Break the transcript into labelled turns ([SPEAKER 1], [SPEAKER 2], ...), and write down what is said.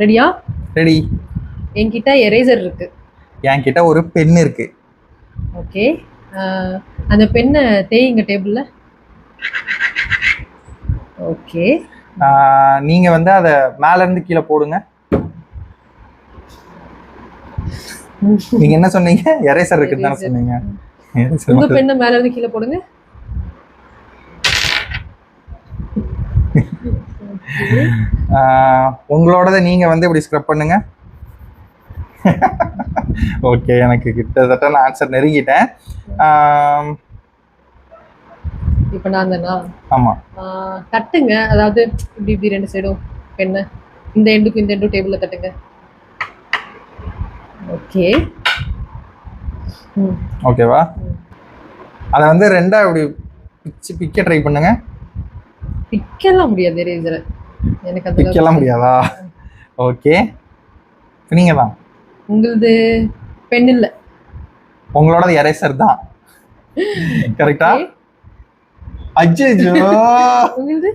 [SPEAKER 1] ரெடியா?
[SPEAKER 2] ரெடி.
[SPEAKER 1] என்கிட்ட எரேசர் இருக்கு.
[SPEAKER 2] என்கிட்ட ஒரு பென் இருக்கு.
[SPEAKER 1] ஓகே. அந்த பென்னை தேய்ங்க டேபிள்ல. ஓகே.
[SPEAKER 2] நீங்க வந்து அதை மேல இருந்து கீழே போடுங்க. நீங்க என்ன சொன்னீங்க? எரேசர் இருக்குன்னு தானே சொன்னீங்க.
[SPEAKER 1] உங்க பென்னை மேல இருந்து கீழே போடுங்க.
[SPEAKER 2] உங்களோடத நீங்க வந்து இப்படி ஸ்க்ரப் பண்ணுங்க. ஓகே, எனக்கு கிட்டத்தட்ட நான் ஆன்சர் நெருங்கிட்டேன்.
[SPEAKER 1] இப்போ நான் தானா?
[SPEAKER 2] ஆமா.
[SPEAKER 1] தட்டுங்க, அதாவது இப்படி இப்படி ரெண்டு சைடும் பெண்ணை இந்த எண்டுக்கும் இந்த எண்டும் டேபிள்ல தட்டுங்க. ஓகே.
[SPEAKER 2] ஓகேவா? அதை வந்து ரெண்டா இப்படி பிக்க ட்ரை பண்ணுங்க.
[SPEAKER 1] பிக்கலாம் முடியாது எரேசரை. எனக்கு அது
[SPEAKER 2] பிக்கலாம் முடியாதா? ஓகே, நீங்க தான்.
[SPEAKER 1] உங்களது பென் இல்ல,
[SPEAKER 2] உங்களோட எரேசர் தான். கரெக்டா? அஜ்ஜோ,
[SPEAKER 1] உங்களது